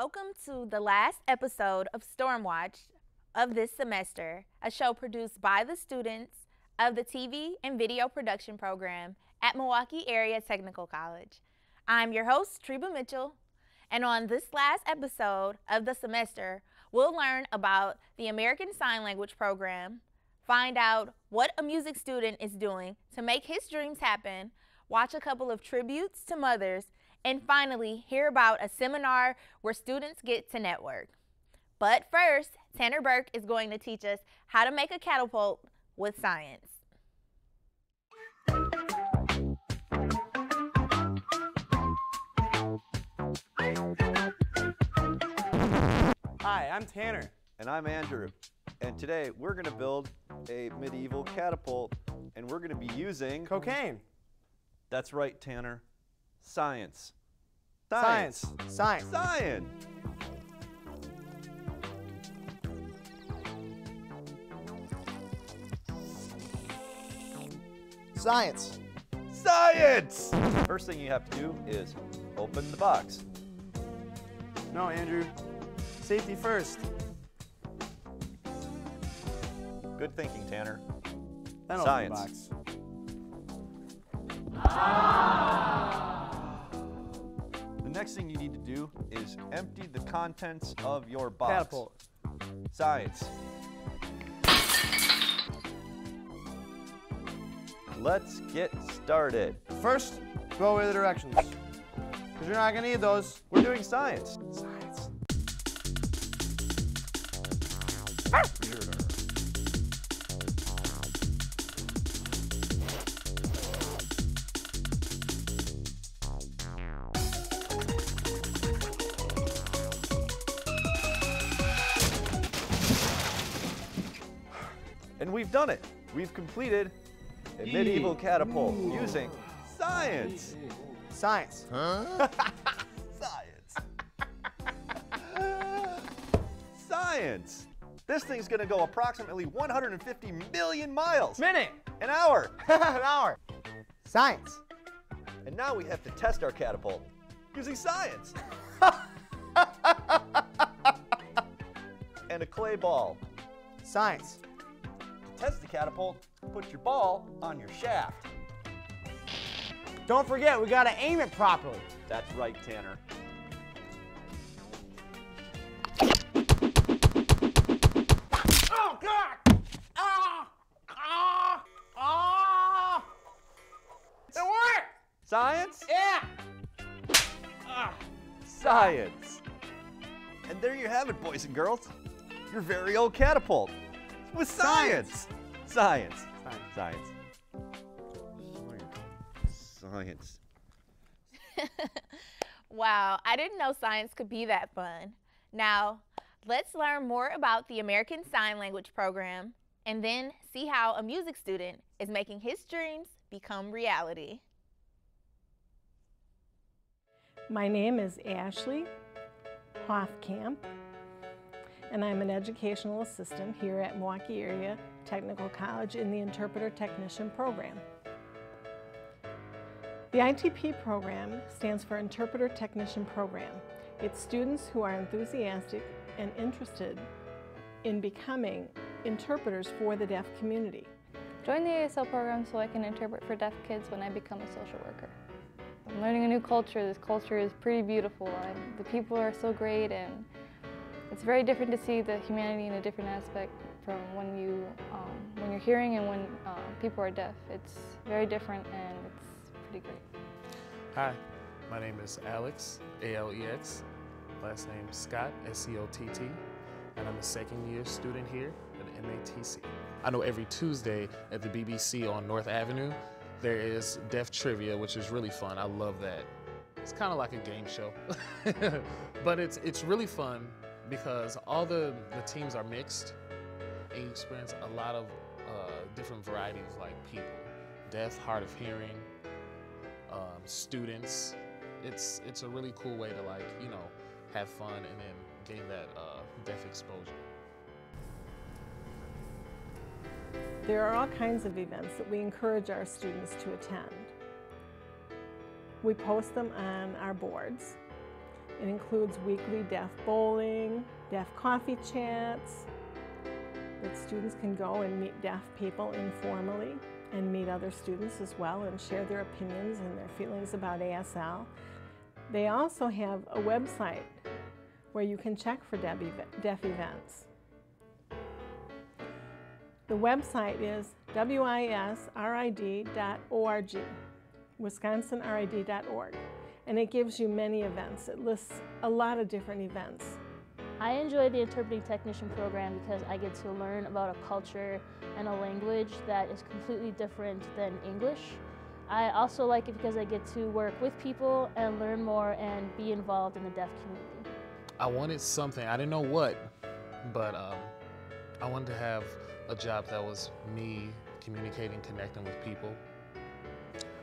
Welcome to the last episode of Stormwatch of this semester, a show produced by the students of the TV and video production program at Milwaukee Area Technical College. I'm your host, Treba Mitchell, and on this last episode of the semester, we'll learn about the American Sign Language program, find out what a music student is doing to make his dreams happen, watch a couple of tributes to mothers, and finally hear about a seminar where students get to network. But first, Tanner Burke is going to teach us how to make a catapult with science. Hi, I'm Tanner. And I'm Andrew. And today we're going to build a medieval catapult, and we're going to be using Cocaine. That's right, Tanner. Science. Science. Science. Science. Science! First thing you have to do is open the box. No, Andrew. Safety first. Good thinking, Tanner. Then Science. open the box. The next thing you need to do is empty the contents of your box. Catapult. Science. Let's get started. First, throw away the directions. Because you're not going to need those. We're doing science. Science. And we've done it. We've completed a medieval catapult using science. Science. Science. Science. This thing's gonna go approximately 150 million miles. Minute. An hour. An hour. Science. And now we have to test our catapult using science. And a clay ball. Science. To test the catapult, put your ball on your shaft. Don't forget, we got to aim it properly. That's right, Tanner. Oh, God! It worked! Science? Yeah! Science. And there you have it, boys and girls. Your very own catapult with science. Science. Science. Science. Wow, I didn't know science could be that fun. Now, let's learn more about the American Sign Language program and then see how a music student is making his dreams become reality. My name is Ashley Hoffkamp, and I'm an educational assistant here at Milwaukee Area Technical College in the Interpreter Technician program. The ITP program stands for Interpreter Technician Program. It's students who are enthusiastic and interested in becoming interpreters for the deaf community. Join the ASL program so I can interpret for deaf kids when I become a social worker. I'm learning a new culture. This culture is pretty beautiful. The people are so great, and it's very different to see the humanity in a different aspect from when you're hearing and when people are deaf. It's very different, and it's pretty great. Hi, my name is Alex, A-L-E-X, last name Scott, S-C-O-T-T, and I'm a second-year student here at MATC. I know every Tuesday at the BBC on North Avenue, there is Deaf Trivia, which is really fun. I love that. It's kind of like a game show, but it's really fun because all the teams are mixed, and you experience a lot of different varieties, like people, deaf, hard of hearing, students. It's a really cool way to, like, you know, have fun and then gain that deaf exposure. There are all kinds of events that we encourage our students to attend. We post them on our boards, It includes weekly deaf bowling, deaf coffee chats, that students can go and meet deaf people informally and meet other students as well and share their opinions and their feelings about ASL. They also have a website where you can check for deaf events. The website is wisrid.org, wisconsinrid.org, and it gives you many events. It lists a lot of different events. I enjoy the interpreting technician program because I get to learn about a culture and a language that is completely different than English. I also like it because I get to work with people and learn more and be involved in the deaf community. I wanted something, I didn't know what, but I wanted to have a job that was me communicating, connecting with people.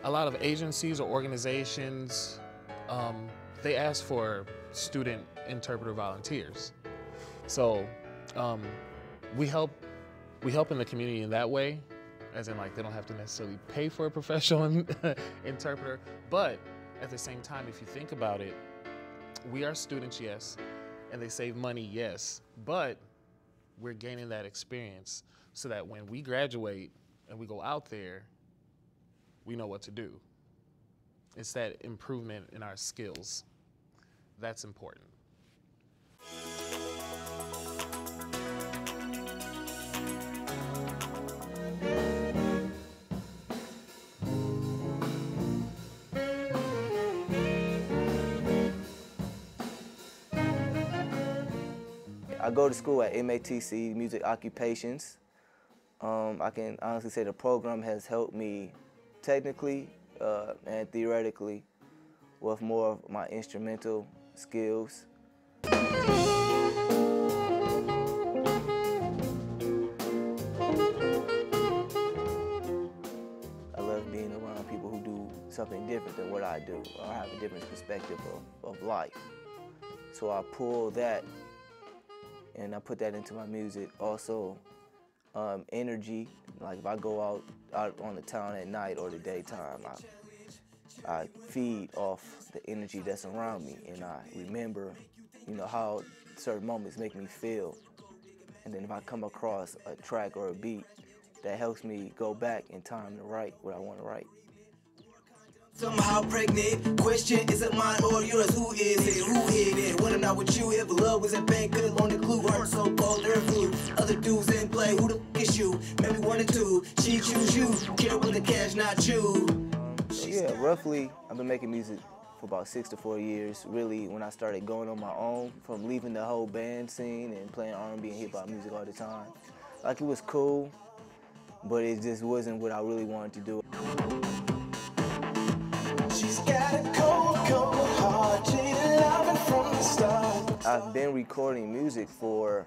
A lot of agencies or organizations, they ask for student interpreter volunteers. So we help in the community in that way, as in like they don't have to necessarily pay for a professional interpreter, but at the same time, if you think about it, we are students, yes, and they save money, yes, but we're gaining that experience so that when we graduate and we go out there, we know what to do. It's that improvement in our skills. That's important. I go to school at MATC, Music Occupations. I can honestly say the program has helped me technically and theoretically with more of my instrumental skills. I love being around people who do something different than what I do, or have a different perspective of life. So I pull that and I put that into my music. Also, energy, like if I go out on the town at night or the daytime, I feed off the energy that's around me, and I remember, how certain moments make me feel. And then if I come across a track or a beat, that helps me go back in time to write what I want to write. Somehow pregnant, question, is it mine or yours? Who is it? Who hit it? When I'm not with you, if love was a bank, could on the clue, heart so cold, earth flew. Other dudes in play, who the f is you? Maybe 1 or 2, she choose you, care with the cash, not you. So yeah, roughly, I've been making music for about 6 to 4 years. Really, when I started going on my own, from leaving the whole band scene and playing R&B and hip-hop music all the time. Like, it was cool, but it just wasn't what I really wanted to do. She's got a cold, cold heart, she loving from the start. I've been recording music for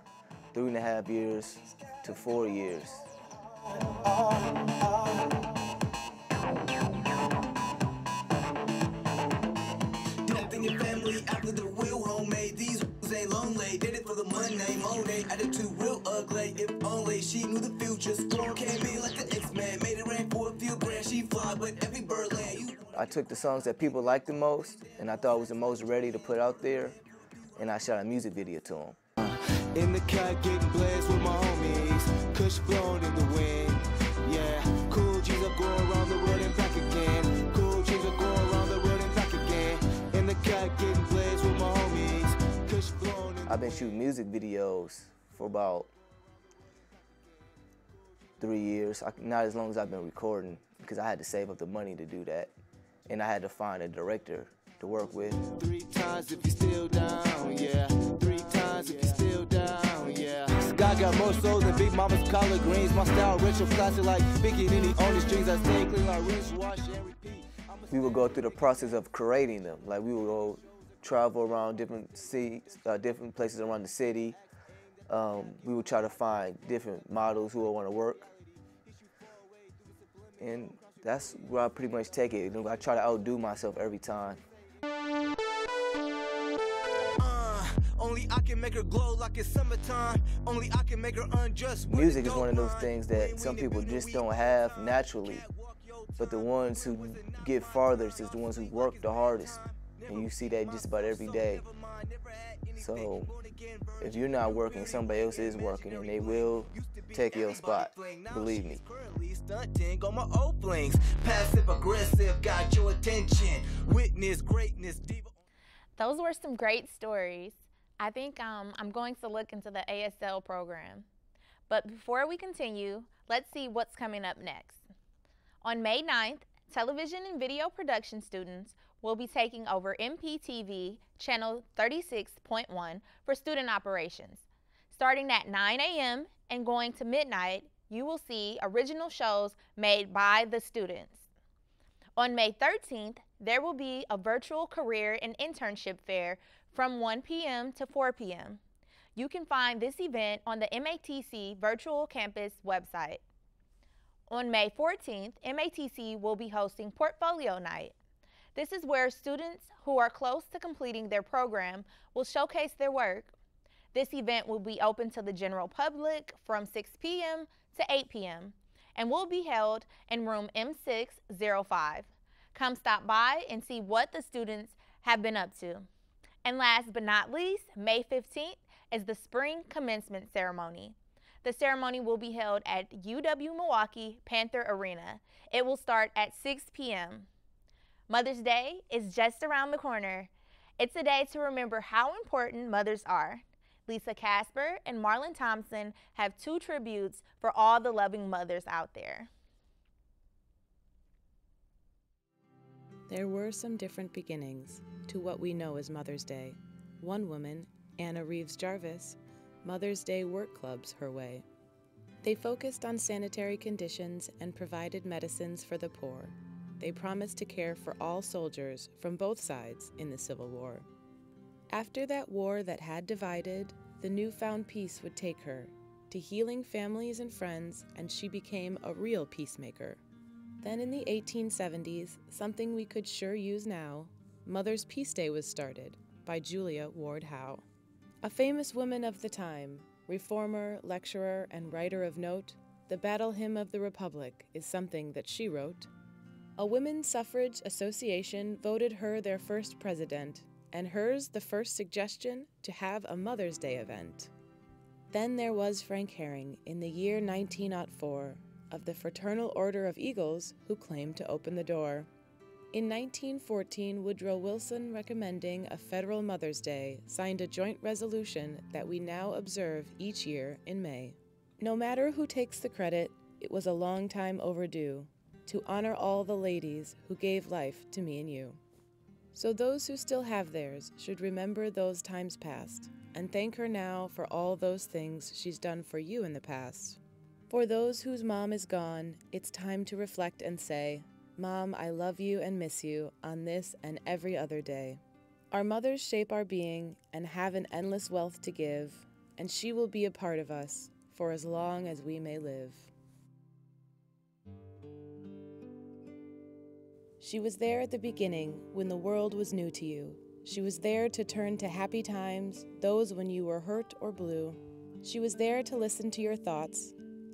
3.5 years to 4 years. Death in your family after the real homemade. These ain't lonely, did it for the money, Monet. Attitude real ugly, if only she knew the future. Storm came in like the X-Men, made it rain for a few grand. She fly, but every bird land. I took the songs that people liked the most, and I thought was the most ready to put out there, and I shot a music video to them. In the cut, getting blazed with my homies, kush blown in the wind. Yeah, cool G's are going around the world and back again. Cool G's are going around the world and back again. In the cut, getting blazed with my homies, kush blown in the I've been shooting music videos for about 3 years, not as long as I've been recording, because I had to save up the money to do that. And I had to find a director to work with. 3 times if you're still down, yeah. 3 times if you're still down, yeah. Scott got more souls than Big Mama's collard greens. My style retro classic like speaking any on the strings. I stay clean like rinse, wash, and repeat. We would go through the process of creating them. Like, we would go travel around different places around the city. We would try to find different models who would want to work. And that's where I pretty much take it. I try to outdo myself every time. Only I can make her glow like it's summertime. Only I can make her undress. Music is one of those things that some people just don't have naturally. But the ones who get farthest is the ones who work the hardest. And you see that just about every day. So if you're not working, somebody else is working, and they will take your spot, believe me. Stunting on my old flings, passive aggressive, got your attention. Witness greatness, diva. Those were some great stories. I think I'm going to look into the ASL program. But before we continue, let's see what's coming up next. On May 9th, television and video production students will be taking over MPTV channel 36.1 for student operations. Starting at 9 a.m. and going to midnight, you will see original shows made by the students. On May 13th, there will be a virtual career and internship fair from 1 p.m. to 4 p.m. You can find this event on the MATC Virtual Campus website. On May 14th, MATC will be hosting Portfolio Night. This is where students who are close to completing their program will showcase their work. This event will be open to the general public from 6 p.m. to 8 p.m. and will be held in room M605. Come stop by and see what the students have been up to. And last but not least, May 15th is the spring commencement ceremony. The ceremony will be held at UW-Milwaukee Panther Arena. It will start at 6 p.m. Mother's Day is just around the corner. It's a day to remember how important mothers are. Lisa Casper and Marlon Thompson have 2 tributes for all the loving mothers out there. There were some different beginnings to what we know as Mother's Day. One woman, Anna Reeves Jarvis, Mother's Day work clubs her way. They focused on sanitary conditions and provided medicines for the poor. They promised to care for all soldiers from both sides in the Civil War. After that war that had divided, the newfound peace would take her to healing families and friends, and she became a real peacemaker. Then in the 1870s, something we could sure use now, Mother's Peace Day was started by Julia Ward Howe. A famous woman of the time, reformer, lecturer, and writer of note, the Battle Hymn of the Republic is something that she wrote. A women's suffrage association voted her their first president, and hers the first suggestion to have a Mother's Day event. Then there was Frank Herring in the year 1904 of the Fraternal Order of Eagles who claimed to open the door. In 1914, Woodrow Wilson, recommending a federal Mother's Day, signed a joint resolution that we now observe each year in May. No matter who takes the credit, it was a long time overdue to honor all the ladies who gave life to me and you. So those who still have theirs should remember those times past and thank her now for all those things she's done for you in the past. For those whose mom is gone, it's time to reflect and say, Mom, I love you and miss you on this and every other day. Our mothers shape our being and have an endless wealth to give, and she will be a part of us for as long as we may live. She was there at the beginning when the world was new to you. She was there to turn to happy times, those when you were hurt or blue. She was there to listen to your thoughts,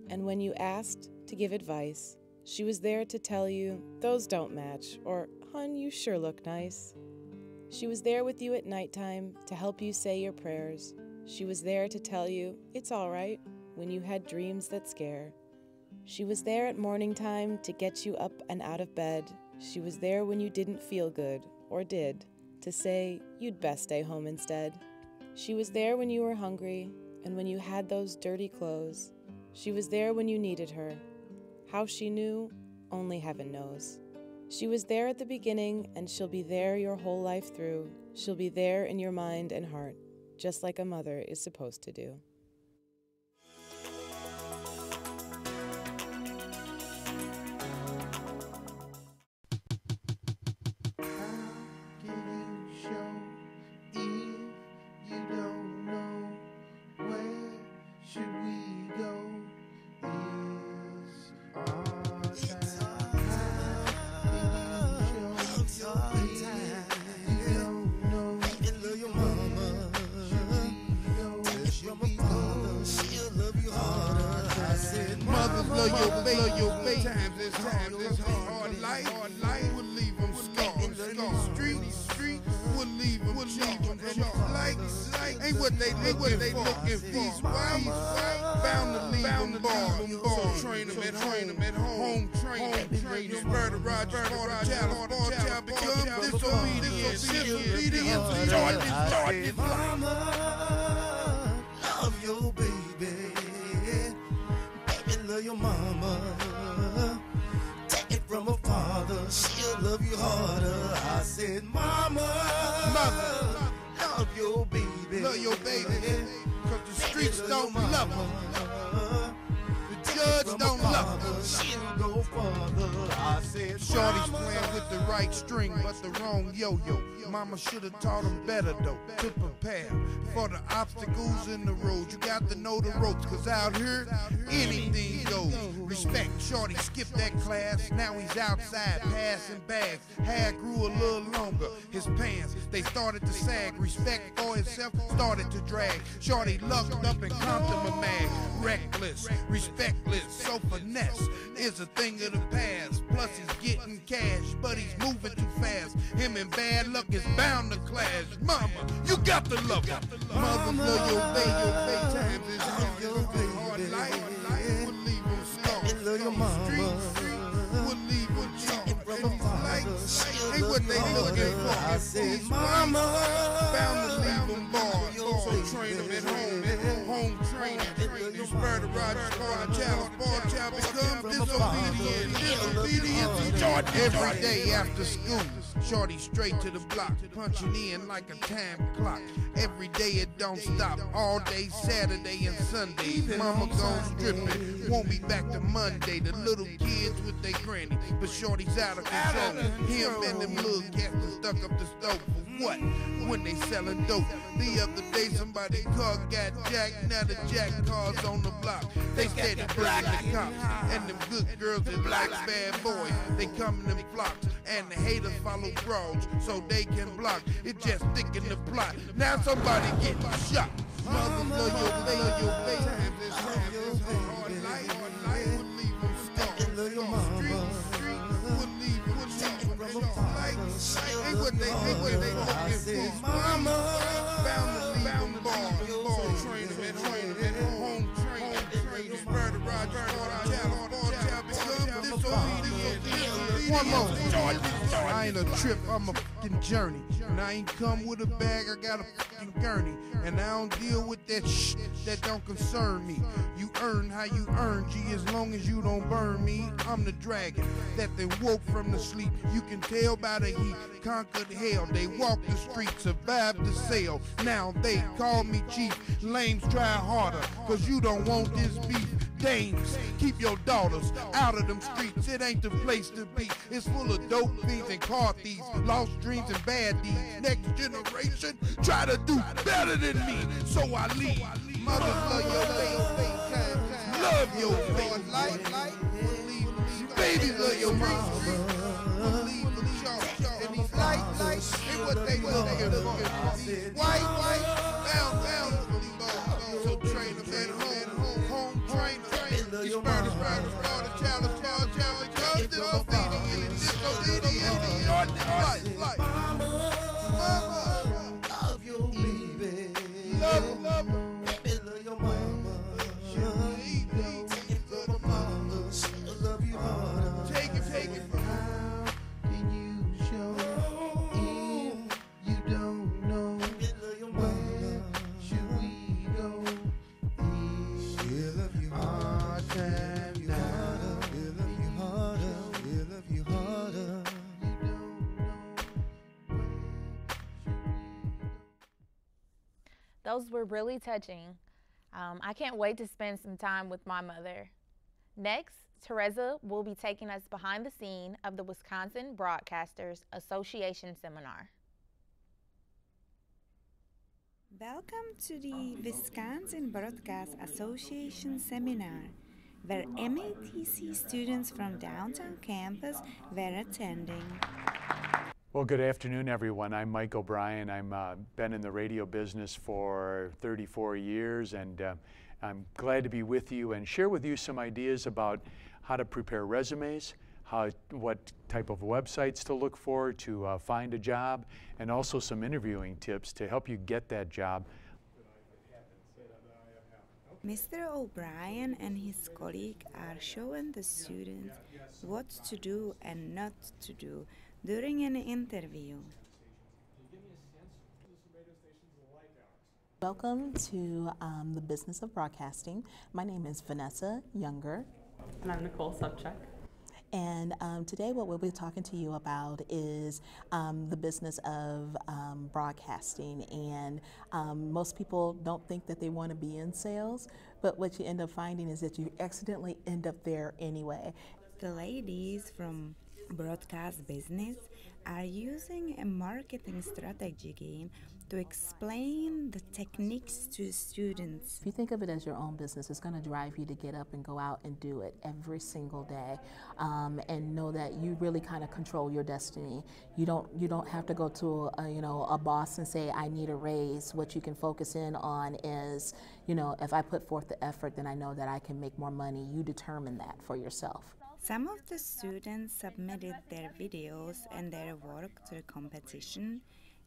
and when you asked to give advice, she was there to tell you, those don't match, or, Hun, you sure look nice. She was there with you at nighttime to help you say your prayers. She was there to tell you, it's all right, when you had dreams that scare. She was there at morning time to get you up and out of bed. She was there when you didn't feel good, or did, to say you'd best stay home instead. She was there when you were hungry, and when you had those dirty clothes. She was there when you needed her. How she knew, only heaven knows. She was there at the beginning, and she'll be there your whole life through. She'll be there in your mind and heart, just like a mother is supposed to do. ain't what they looking for. These wild bound to leave them bars. So train them at home training. You murder Roger, for the child become disobedient. Mama, love your baby. Baby, love your mama. Take it from a father, she'll love you harder. I said, Mama, love your baby. Love your baby, cause the streets don't love her. The judge don't love her. She'll go further. I said, Shorty's playing with the right string, but the wrong yo-yo. Mama should have taught him better though, to prepare for the obstacles in the road. You got to know the ropes, cause out here, anything goes. Respect, Shorty skipped that class, now he's outside passing bags. Hair grew a little longer, his pants, they started to sag. Respect for himself started to drag. Shorty lucked up and comped him a mag. Reckless, respectless, so finesse is a thing of the past. Plus he's getting cash, but he's moving too fast. Him and bad luck is bound to clash. Mama, you got to love her. Mother, love your baby. Times is hard, hard life. We'll leave him scarred. love your mama. We'll leave him chalk. Ain't what they looking for. I said, Mama, bound to leave them bars. So train them at home training. You spur the Roger, call the child become disobedient. Every day after school, Shorty straight to the block, punching in like a time clock. Every day it don't stop, all day Saturday and Sunday. Mama gone stripping, won't be back to Monday. The little kids with their granny, but Shorty's out of control. Him and them little cats are stuck up the stove for what? When they selling dope. The other day somebody car got jacked, now the jack cars on the block. They steady bringing the cops, and them good girls that like bad boys, they come in them flocks, and the haters follow broads so they can block. It just thicken the plot. Now somebody getting shot. Mother, love your baby. Times is hard life. We'll leave them scarred. Love your mama. We'll leave them scarred. Ain't what they looking for. Mama, bound to leave them bars. Train them at home training. You spur the Roger, call the child become disobedient. One more. I ain't a trip, I'm a fucking journey. And I ain't come with a bag, I got a fucking gurney. And I don't deal with that shit that don't concern me. You earn how you earn, G, as long as you don't burn me. I'm the dragon that they woke from the sleep. You can tell by the heat, conquered hell. They walked the streets, survived the sale. Now they call me chief. Lames try harder, cause you don't want this beef. Dames, keep your daughters out of them streets. It ain't the place to be. It's full of dope fiends and car thieves, lost dreams and bad deeds. Next generation try to do better than me, so I leave. Mother, love your baby. Love your baby. Baby, love your mama. Believe them sharp. And these lights ain't what they looking for. White, down. So train them at home train. You spur the child, become disobedient. Mama, love your baby. Love her. Baby, love your mama. Take it from a mama, she'll love you harder. Take it from her. Can you show if you don't know where should we go? She'll love you harder. She'll love you harder. She'll love you harder. Those were really touching. I can't wait to spend some time with my mother. Next, Teresa will be taking us behind the scene of the Wisconsin Broadcasters Association seminar. Welcome to the Wisconsin Broadcast Association seminar, where MATC students from downtown campus were attending. Well, good afternoon, everyone. I'm Mike O'Brien. I'm been in the radio business for 34 years, and I'm glad to be with you and share with you some ideas about how to prepare resumes, what type of websites to look for to find a job, and also some interviewing tips to help you get that job. Mr. O'Brien and his colleague are showing the students what to do and not to do during an interview. Welcome to the business of broadcasting. My name is Vanessa Younger. And I'm Nicole Subcheck. And today what we'll be talking to you about is the business of broadcasting. And most people don't think that they want to be in sales, but what you end up finding is that you accidentally end up there anyway. The ladies from broadcast business are using a marketing strategy game to explain the techniques to students. If you think of it as your own business, it's going to drive you to get up and go out and do it every single day, and know that you really kind of control your destiny. You don't have to go to a boss and say, I need a raise. What you can focus in on is, if I put forth the effort, then I know that I can make more money. You determine that for yourself. Some of the students submitted their videos and their work to the competition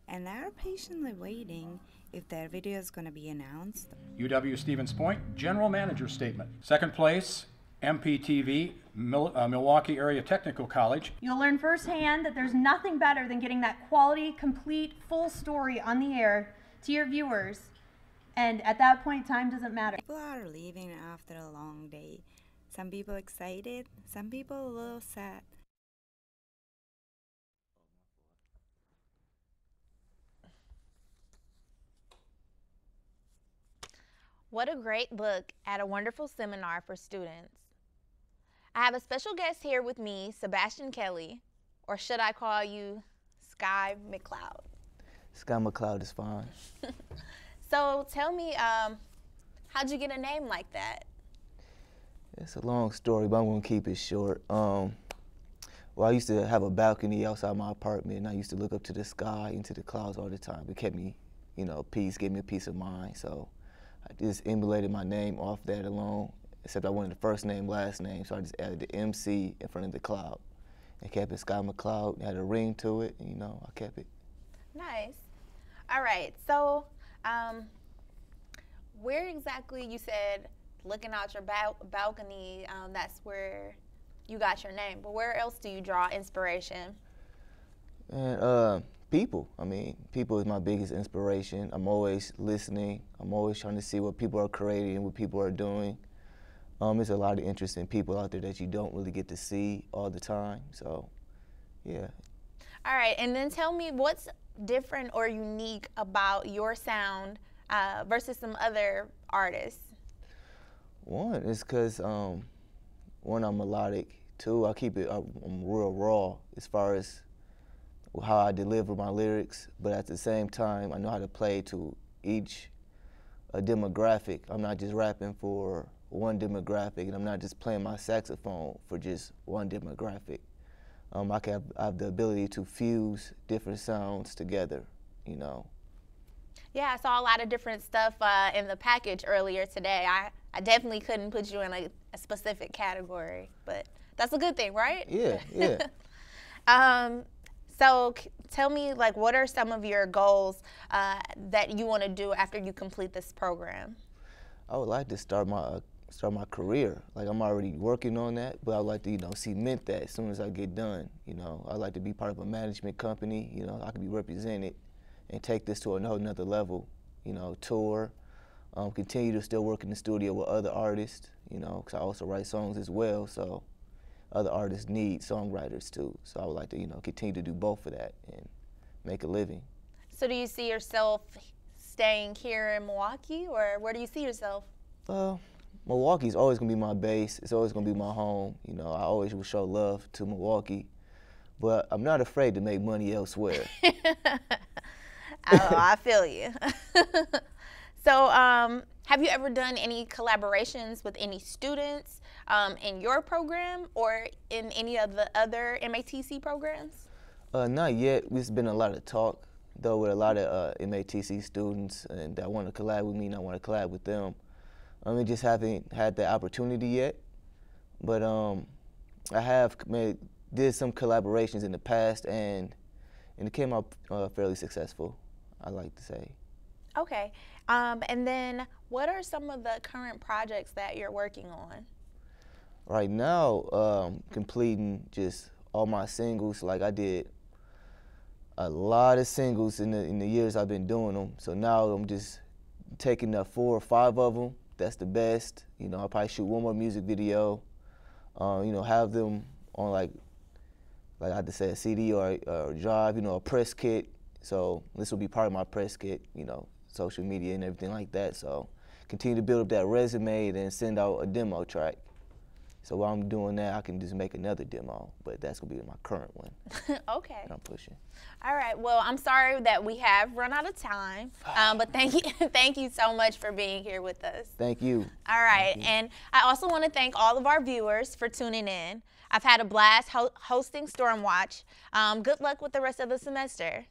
and are patiently waiting if their video is going to be announced. UW Stevens Point, General Manager Statement. Second place, MPTV, Milwaukee Area Technical College. You'll learn firsthand that there's nothing better than getting that quality, complete, full story on the air to your viewers. And at that point, time doesn't matter. People are leaving after a long day. Some people excited, some people a little sad. What a great look at a wonderful seminar for students. I have a special guest here with me, Sebastian Kelly, or should I call you Sky McCloud? Sky McCloud is fine. So tell me, how'd you get a name like that? It's a long story, but I'm going to keep it short. Well, I used to have a balcony outside my apartment, and I used to look up to the sky, into the clouds all the time. It kept me, peace, gave me a peace of mind. So I just emulated my name off that alone, except I wanted the first name, last name, so I just added the MC in front of the cloud. And kept it Sky McCloud. It had a ring to it, and, I kept it. Nice. All right, so where exactly, you said, looking out your balcony, that's where you got your name, but where else do you draw inspiration? And people. People is my biggest inspiration. I'm always listening. I'm always trying to see what people are creating and what people are doing. There's a lot of interesting people out there that you don't really get to see all the time, so yeah. All right, and then tell me what's different or unique about your sound versus some other artists? One is because, one, I'm melodic. Two, I'm real raw as far as how I deliver my lyrics, but at the same time, I know how to play to each demographic. I'm not just rapping for one demographic, and I'm not just playing my saxophone for just one demographic. I have the ability to fuse different sounds together, Yeah, I saw a lot of different stuff in the package earlier today. I definitely couldn't put you in a specific category, but that's a good thing, right? Yeah, yeah. So tell me, what are some of your goals that you want to do after you complete this program? I would like to start my career. I'm already working on that, but I'd like to, cement that as soon as I get done. I'd like to be part of a management company. I can be represented and take this to another level. Tour, continue to still work in the studio with other artists. Because I also write songs as well. So other artists need songwriters too. So I would like to, continue to do both of that and make a living. So do you see yourself staying here in Milwaukee, or where do you see yourself? Milwaukee's always gonna be my base. It's always gonna be my home. I always will show love to Milwaukee, but I'm not afraid to make money elsewhere. Oh, I feel you. So, have you ever done any collaborations with any students in your program or in any of the other MATC programs? Not yet. There's been a lot of talk, though, with a lot of MATC students and that want to collab with me, and I want to collab with them. I just haven't had the opportunity yet, but I have did some collaborations in the past, and it came out fairly successful, I like to say. Okay. And then what are some of the current projects that you're working on? Right now, completing just all my singles. Like I did a lot of singles in the years I've been doing them. So now I'm just taking up 4 or 5 of them. That's the best. You know, I'll probably shoot one more music video. You know, have them on like I had to say a CD or a drive. You know, a press kit. So this will be part of my press kit. You know, social media and everything like that. So continue to build up that resume and then send out a demo track. So while I'm doing that, I can just make another demo, but that's gonna be my current one. Okay. That I'm pushing. All right. Well, I'm sorry that we have run out of time, but thank you so much for being here with us. Thank you. All right. And I also want to thank all of our viewers for tuning in. I've had a blast hosting Stormwatch. Good luck with the rest of the semester.